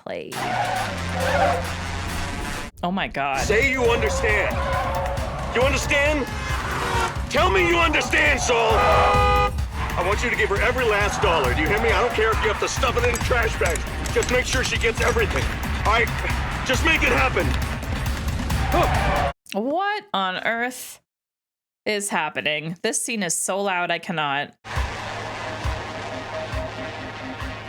play. Oh my God. Say you understand. You understand? Tell me you understand, Saul. I want you to give her every last dollar. Do you hear me? I don't care if you have to stuff it in trash bags. Just make sure she gets everything. All right? Just make it happen. Oh. What on earth is happening? This scene is so loud, I cannot.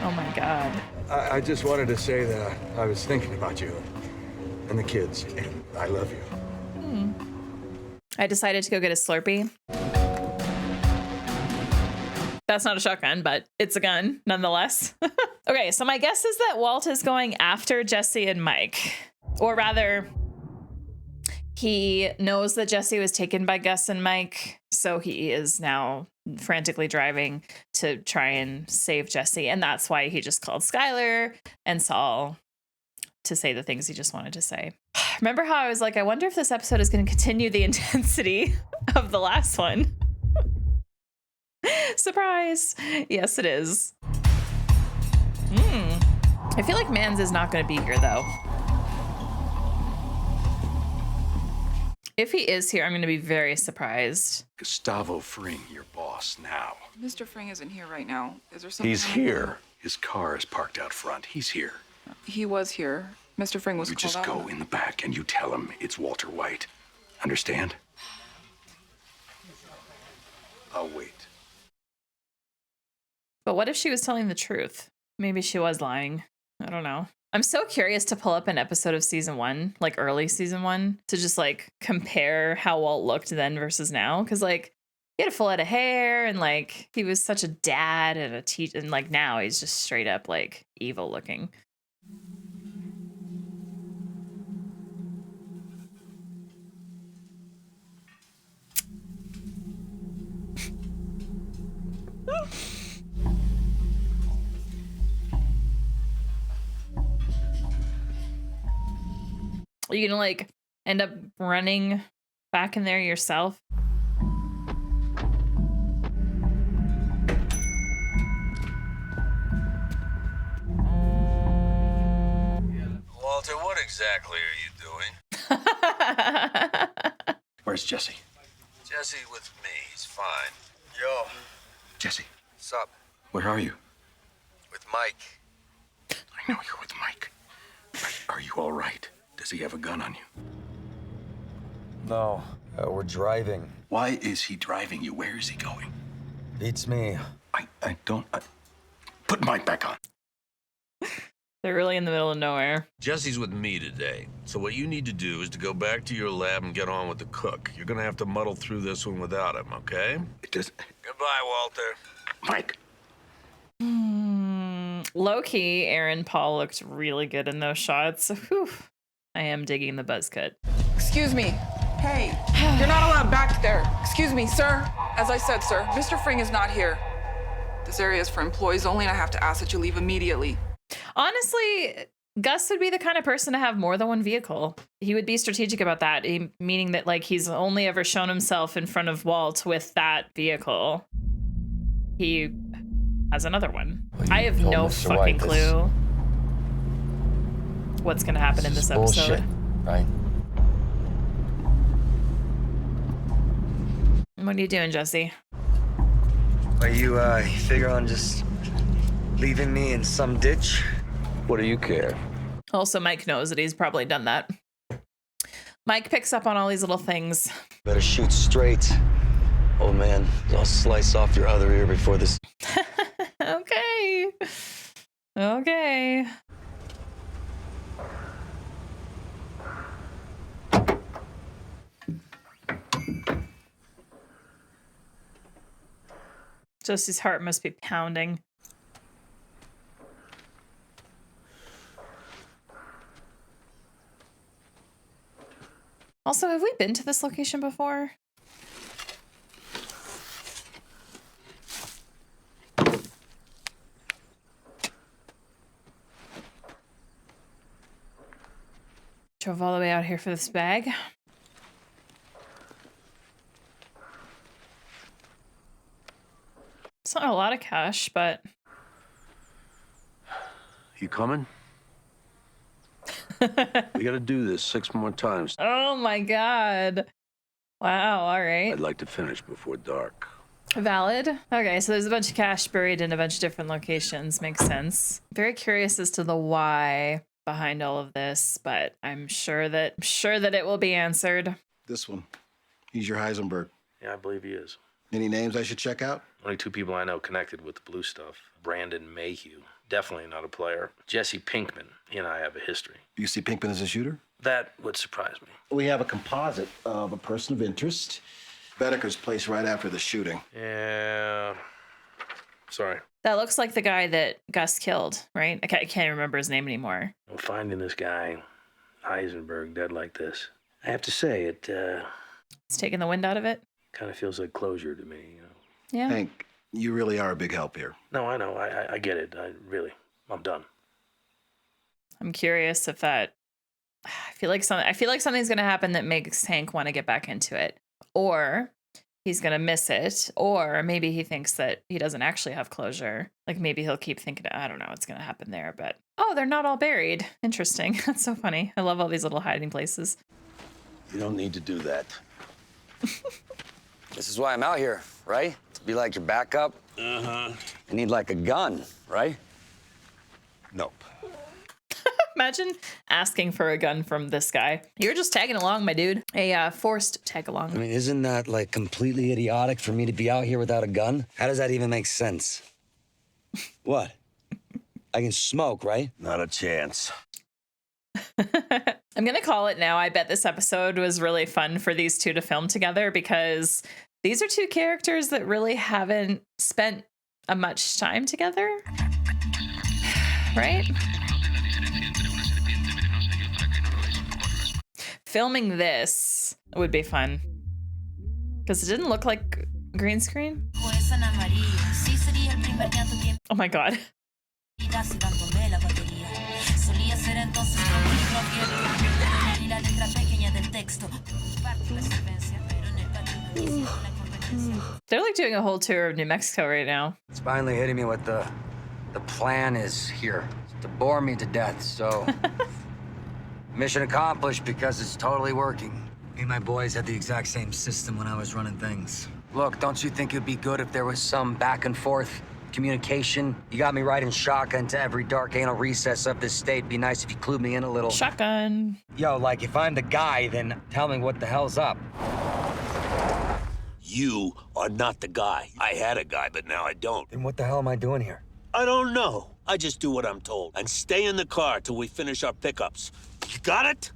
Oh my God. I just wanted to say that I was thinking about you and the kids, and I love you. I decided to go get a Slurpee. That's not a shotgun, but it's a gun nonetheless. Okay, so my guess is that Walt is going after Jesse and Mike. Or rather, he knows that Jesse was taken by Gus and Mike, so he is now frantically driving to try and save Jesse. And that's why he just called Skylar and Saul to say the things he just wanted to say. Remember how I was like, I wonder if this episode is going to continue the intensity of the last one? Surprise. Yes, it is. I feel like Mans is not going to be here, though. If he is here, I'm going to be very surprised. Gustavo Fring, your boss now. Mr. Fring isn't here right now. Is there something? He's here. His car is parked out front. He's here. He was here. Mr. Fring was You called just out. go in the back and you tell him it's Walter White. Understand? I'll wait. But what if she was telling the truth? Maybe she was lying. I don't know. I'm so curious to pull up an episode of season 1, like early season 1, to just like compare how Walt looked then versus now. Cause like he had a full head of hair and like he was such a dad and a teacher, and like now he's just straight up like evil looking. Are you gonna like end up running back in there yourself? Walter, what exactly are you doing? Where's Jesse? Jesse with me. He's fine. Yo. Jesse, Sup? where are you? With Mike. I know you're with Mike. Are you all right? Does he have a gun on you? No, we're driving. Why is he driving you? Where is he going? Beats me. I don't... Put Mike back on. They're really in the middle of nowhere. Jesse's with me today. So what you need to do is to go back to your lab and get on with the cook. You're gonna have to muddle through this one without him, okay? It does... Goodbye, Walter. Mike. Low-key, Aaron Paul looked really good in those shots. Whew. I am digging the buzz cut. Excuse me. Hey, you're not allowed back there. Excuse me, sir. As I said, sir, Mr. Fring is not here. This area is for employees only, and I have to ask that you leave immediately. Honestly, Gus would be the kind of person to have more than one vehicle. He would be strategic about that, meaning that like he's only ever shown himself in front of Walt with that vehicle. He has another one. Well, I have no Mr. fucking White clue what's gonna happen in this episode. Bullshit, right? What are you doing, Jesse? Are you figure on just leaving me in some ditch? What do you care? Also, Mike knows that he's probably done that. Mike picks up on all these little things. Better shoot straight. Oh man, I'll slice off your other ear before this. Okay. Okay. Jesse's heart must be pounding. Also, have we been to this location before? Drove all the way out here for this bag. It's not a lot of cash, but You coming? We gotta do this 6 more times. Oh my God. Wow. All right. I'd like to finish before dark. Valid. Okay, so there's a bunch of cash buried in a bunch of different locations. Makes sense. Very curious as to the why behind all of this, but I'm sure that it will be answered. This one. He's your Heisenberg. Yeah, I believe he is. Any names I should check out? Only 2 people I know connected with the blue stuff. Brandon Mayhew. Definitely not a player. Jesse Pinkman. He and I have a history. You see Pinkman as a shooter? That would surprise me. We have a composite of a person of interest. Bedeker's place right after the shooting. Yeah. Sorry. That looks like the guy that Gus killed, right? I can't remember his name anymore. Well, finding this guy, Heisenberg, dead like this, I have to say, it It's taking the wind out of it. kind of feels like closure to me, you know? Yeah. Hank, you really are a big help here. No, I know. I get it. I'm done. I'm curious if that. I feel like something's gonna happen that makes Hank want to get back into it, or he's gonna miss it, or maybe he thinks that he doesn't actually have closure. Like maybe he'll keep thinking, I don't know what's gonna happen there, but oh, they're not all buried. Interesting. That's so funny. I love all these little hiding places. You don't need to do that. This is why I'm out here, right? To be like your backup. Uh-huh. You need like a gun, right? Nope. Imagine asking for a gun from this guy. You're just tagging along, my dude. A forced tag along. I mean, isn't that like completely idiotic for me to be out here without a gun? How does that even make sense? What? I can smoke, right? Not a chance. I'm gonna call it now. I bet this episode was really fun for these two to film together because these are two characters that really haven't spent a much time together, right? Filming this would be fun because it didn't look like green screen. Oh my God. They're like doing a whole tour of New Mexico right now. It's finally hitting me what the plan is here. To bore me to death, so... Mission accomplished because it's totally working. Me and my boys had the exact same system when I was running things. Look, don't you think it'd be good if there was some back and forth communication? You got me riding shotgun to every dark anal recess of this state. Be nice if you clued me in a little. Shotgun. Yo, like, if I'm the guy, then tell me what the hell's up. You are not the guy. I had a guy, but now I don't. Then what the hell am I doing here? I don't know. I just do what I'm told. And stay in the car till we finish our pickups. You got it?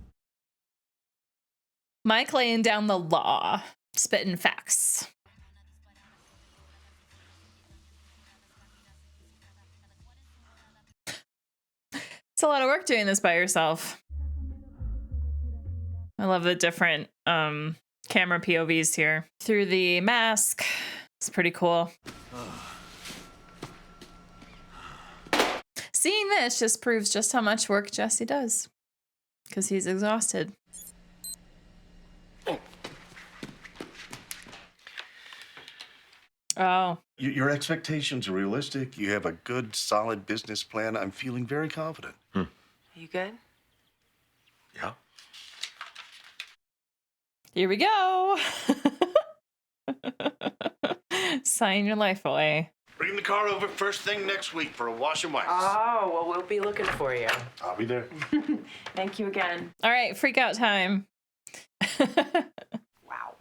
Mike laying down the law, spitting facts. It's a lot of work doing this by yourself. I love the different camera POVs here. Through the mask. It's pretty cool. Seeing this just proves just how much work Jesse does. Because he's exhausted. Oh. Your expectations are realistic. You have a good, solid business plan. I'm feeling very confident. You good? Yeah. Here we go. Sign your life away. Bring the car over first thing next week for a wash and wax. Oh, well, we'll be looking for you. I'll be there. Thank you again. All right, freak out time. Wow.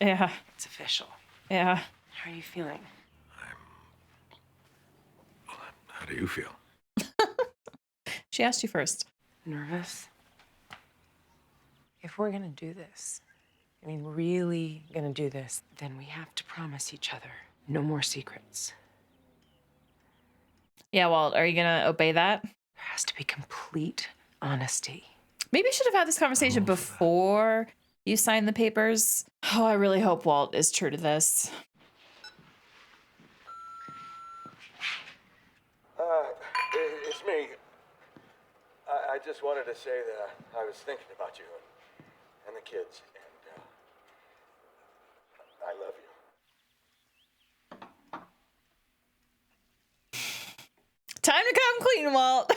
Yeah. It's official. Yeah. How are you feeling? How do you feel? She asked you first. Nervous? If we're gonna do this, I mean, really gonna do this, then we have to promise each other no more secrets. Yeah, Walt, are you going to obey that? There has to be complete honesty. Maybe you should have had this conversation before you signed the papers. Oh, I really hope Walt is true to this. It's me. I just wanted to say that I was thinking about you and the kids, and I love you. Time to come clean, Walt.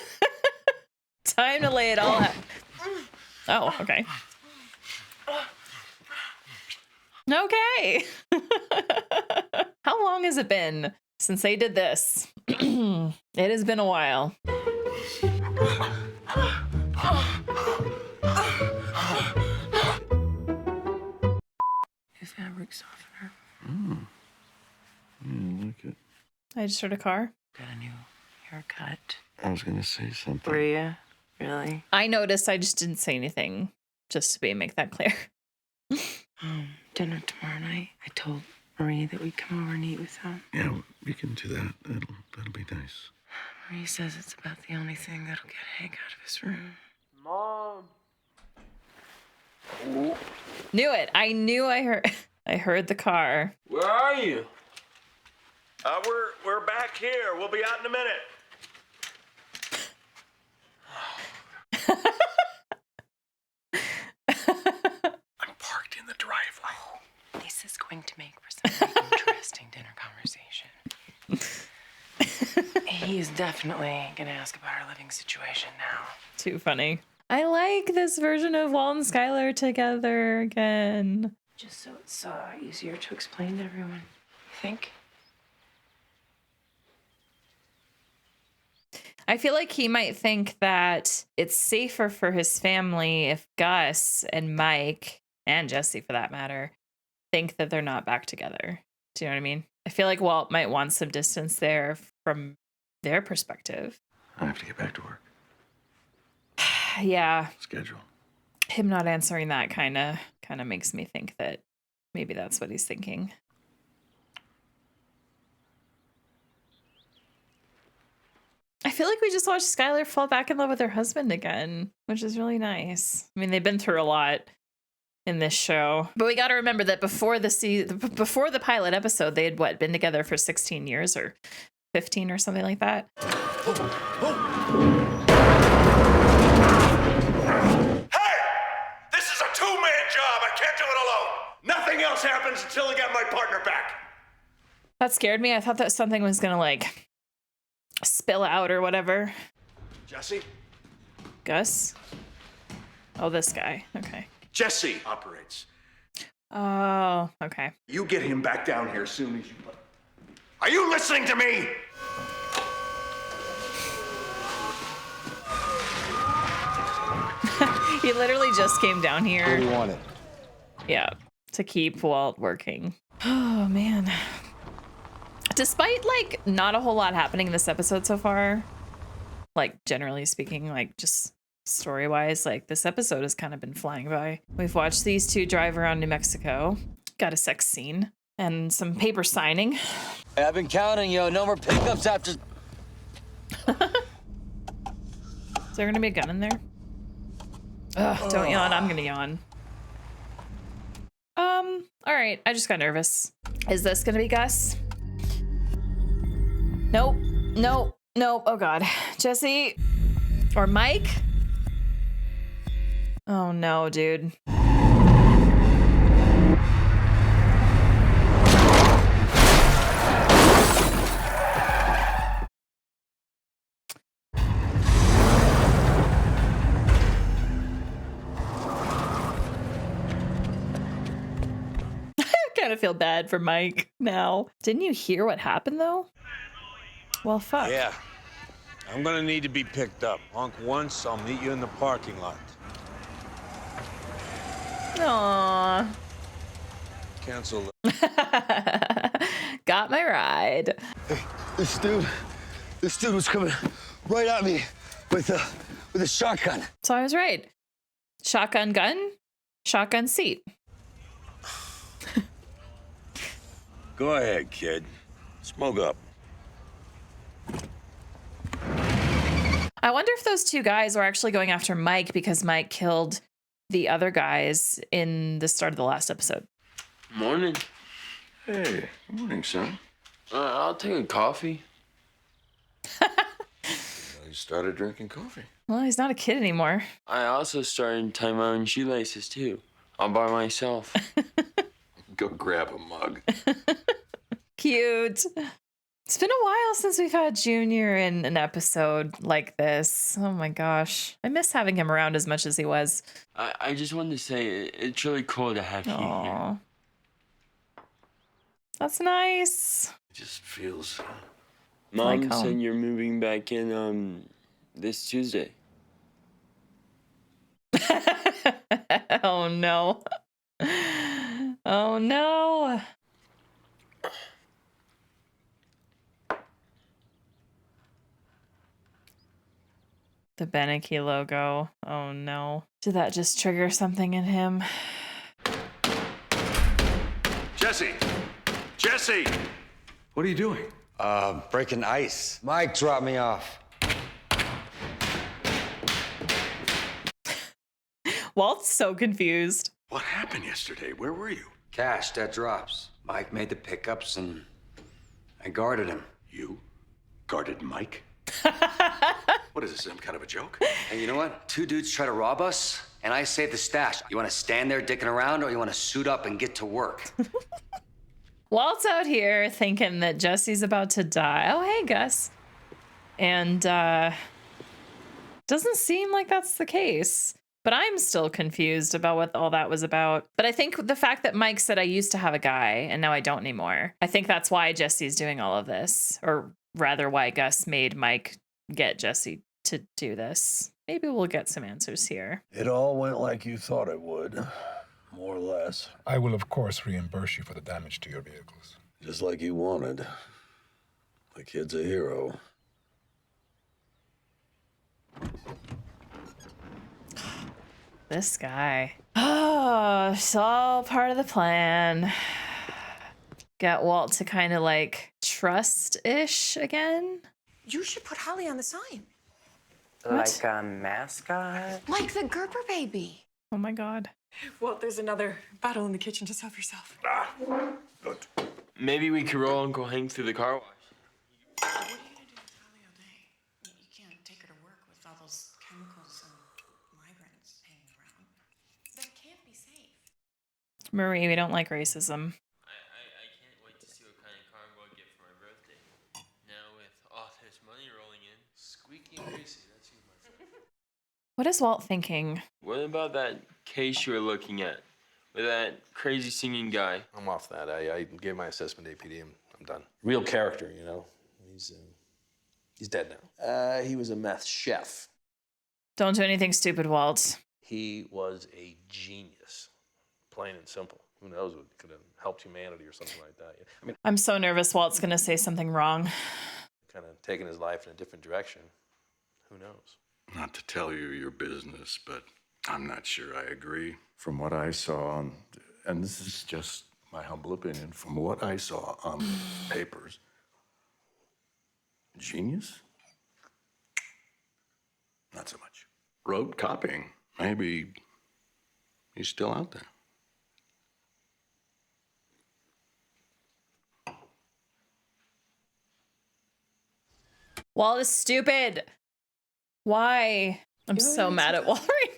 Time to lay it all out. Oh, okay. Okay. How long has it been since they did this? It has been a while. Fabric softener. I like it. I just heard a car. Got a new haircut. I was gonna say something. Were you? Really? I noticed. I just didn't say anything, just to make that clear. Dinner tomorrow night. I told Marie that we'd come over and eat with them. Yeah, we can do that. That'll be nice. Marie says it's about the only thing that'll get Hank out of his room. Mom. Knew it. I knew I heard. I heard the car. Where are you? We're back here. We'll be out in a minute. I'm parked in the driveway. This is going to make for some very interesting dinner conversation. He's definitely gonna ask about our living situation now. Too funny. I like this version of Walt and Skylar together again. Just so it's easier to explain to everyone. You think? I feel like he might think that it's safer for his family if Gus and Mike, and Jesse for that matter, think that they're not back together. Do you know what I mean? I feel like Walt might want some distance there from their perspective. I have to get back to work. Yeah. Schedule. Him not answering that kind of makes me think that maybe that's what he's thinking. I feel like we just watched Skylar fall back in love with her husband again, which is really nice. I mean, they've been through a lot in this show, but we got to remember that before the pilot episode, they had been together for 16 years or 15 or something like that. This is a two-man job. I can't do it alone. Nothing else happens until I get my partner back. That scared me. I thought that something was gonna like spill out or whatever. Jesse? Gus? Oh, this guy. Okay. Jesse operates. Oh, okay. You get him back down here as soon as you put. Are you listening to me? He literally just came down here. What do you want it? Yeah, to keep Walt working. Oh, man. Despite, like, not a whole lot happening in this episode so far, like, generally speaking, like, just story-wise, like, this episode has kind of been flying by. We've watched these two drive around New Mexico, got a sex scene, and some paper signing. Hey, I've been counting, yo. No more pickups after... Is there gonna be a gun in there? Ugh, don't yawn. I'm gonna yawn. All right. I just got nervous. Is this gonna be Gus? Nope. Nope. Nope. Oh God. Jesse or Mike? Oh no, dude. I feel bad for Mike now. Didn't you hear what happened though? Well, fuck. Yeah. I'm gonna need to be picked up. Honk once, I'll meet you in the parking lot. Aww. Cancel. Got my ride. Hey, this dude was coming right at me with a shotgun. So I was right. Shotgun gun, shotgun seat. Go ahead, kid. Smoke up. I wonder if those two guys were actually going after Mike because Mike killed the other guys in the start of the last episode. Morning. Hey, morning, son. I'll take a coffee. You started drinking coffee. Well, he's not a kid anymore. I also started tying my own shoelaces, too. All by myself. Go grab a mug. Cute. It's been a while since we've had Junior in an episode like this. Oh my gosh. I miss having him around as much as he was. I just wanted to say it's really cool to have you here. Aw. That's nice. It just feels. Mom Like said home. you're moving back in this Tuesday. Oh no. Oh no. The Beneke logo. Oh no. Did that just trigger something in him? Jesse! Jesse! What are you doing? Breaking ice. Mike dropped me off. Walt's so confused. What happened yesterday? Where were you? Cash, that drops. Mike made the pickups and I guarded him. You guarded Mike? What is this, some kind of a joke? And you know what? Two dudes try to rob us, and I saved the stash. You want to stand there dicking around, or you want to suit up and get to work? Walt's out here thinking that Jesse's about to die. Oh, hey, Gus. And doesn't seem like that's the case. But I'm still confused about what all that was about. But I think the fact that Mike said I used to have a guy and now I don't anymore, I think that's why Jesse's doing all of this. Or rather, why Gus made Mike get Jesse to do this. Maybe we'll get some answers here. It all went like you thought it would, more or less. I will, of course, reimburse you for the damage to your vehicles. Just like you wanted. The kid's a hero. This guy. Oh, it's all part of the plan. Get Walt to kind of like trust-ish again. You should put Holly on the sign. Like a mascot? Like the Gerber baby. Oh my God. Well, there's another bottle in the kitchen. Just help yourself. Maybe we could roll Uncle Hank through the car wash. What are you gonna do with Holly all day? You can't take her to work with all those chemicals and migrants hanging around. That can't be safe. Marie, we don't like racism. I can't wait to see what kind of car I'm going to get for my birthday. Now with all this money rolling in. Squeaky Gracie, that's you, my friend. What is Walt thinking? What about that case you were looking at? With that crazy singing guy? I'm off that. I gave my assessment APD. I'm done. Real character, you know. He's dead now. He was a meth chef. Don't do anything stupid, Walt. He was a genius, plain and simple. Who knows what could have helped humanity or something like that. I mean, I'm so nervous Walt's gonna say something wrong. kind of taking his life in a different direction. Who knows? Not to tell you your business, but I'm not sure I agree. From what I saw, and this is just my humble opinion, from what I saw on the papers, genius? Not so much. Rote copying. Maybe he's still out there. Walt is stupid. Why? I'm so mad at Walt right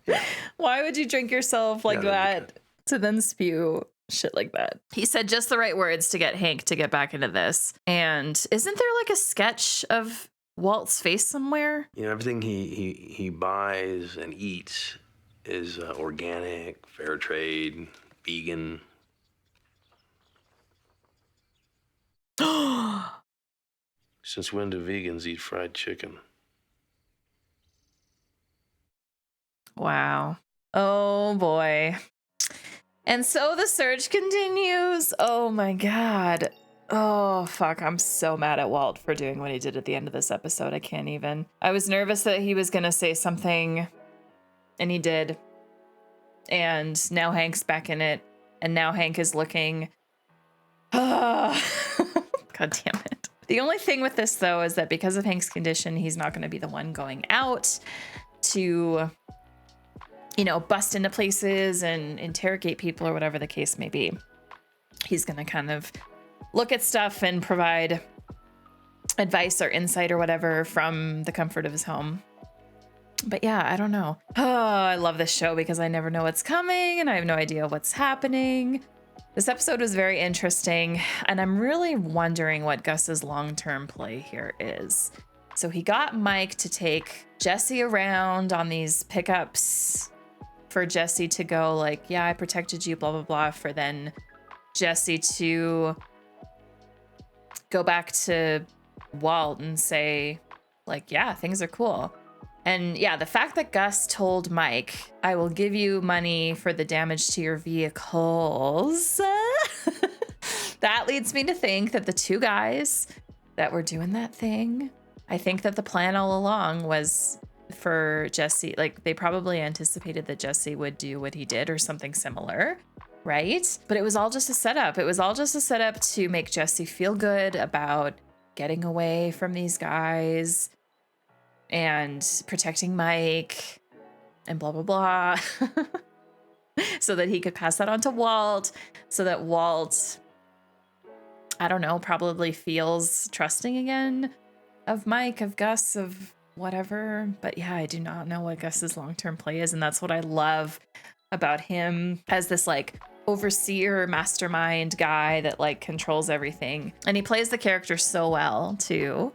now. Why would you drink yourself like that to then spew shit like that? He said just the right words to get Hank to get back into this. And isn't there like a sketch of Walt's face somewhere? You know, everything he buys and eats is organic, fair trade, vegan. Since when do vegans eat fried chicken? Wow. Oh boy. And so the search continues. Oh my God. Oh fuck. I'm so mad at Walt for doing what he did at the end of this episode. I can't even. I was nervous that he was going to say something, and he did. And now Hank's back in it. And now Hank is looking. God damn it. The only thing with this, though, is that because of Hank's condition, he's not going to be the one going out to, you know, bust into places and interrogate people or whatever the case may be. He's going to kind of look at stuff and provide advice or insight or whatever from the comfort of his home. But yeah, I don't know. Oh, I love this show because I never know what's coming and I have no idea what's happening. This episode was very interesting, and I'm really wondering what Gus's long-term play here is. So he got Mike to take Jesse around on these pickups for Jesse to go like, yeah, I protected you, blah, blah, blah, for then Jesse to go back to Walt and say like, yeah, things are cool. And yeah, the fact that Gus told Mike, I will give you money for the damage to your vehicles, that leads me to think that the two guys that were doing that thing, I think that the plan all along was for Jesse, like they probably anticipated that Jesse would do what he did or something similar, right? But it was all just a setup. It was all just a setup to make Jesse feel good about getting away from these guys and protecting Mike and blah, blah, blah. So that he could pass that on to Walt, so that Walt, I don't know, probably feels trusting again of Mike, of Gus, of whatever. But yeah, I do not know what Gus's long-term play is. And that's what I love about him as this like overseer mastermind guy that like controls everything. And he plays the character so well too.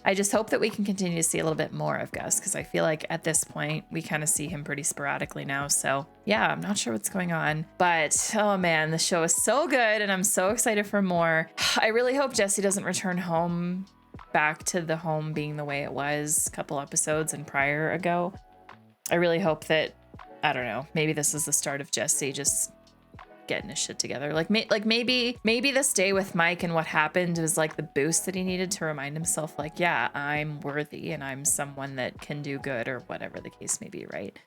I just hope that we can continue to see a little bit more of Gus, because I feel like at this point we kind of see him pretty sporadically now. So yeah, I'm not sure what's going on, but oh man, the show is so good and I'm so excited for more. I really hope Jesse doesn't return home back to the home being the way it was a couple episodes and prior ago. I really hope that, I don't know, maybe this is the start of Jesse just getting his shit together. Like maybe this day with Mike and what happened was like the boost that he needed to remind himself like, yeah, I'm worthy and I'm someone that can do good or whatever the case may be, right?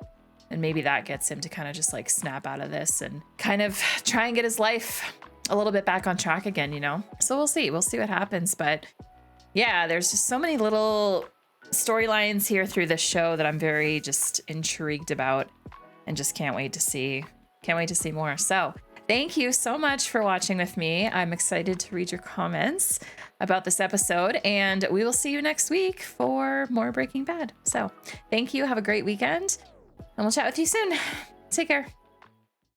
And maybe that gets him to kind of just like snap out of this and kind of try and get his life a little bit back on track again, you know? So we'll see what happens. But yeah, there's just so many little storylines here through this show that I'm very just intrigued about and just can't wait to see more. So thank you so much for watching with me. I'm excited to read your comments about this episode, and we will see you next week for more Breaking Bad. So thank you. Have a great weekend, and we'll chat with you soon. Take care.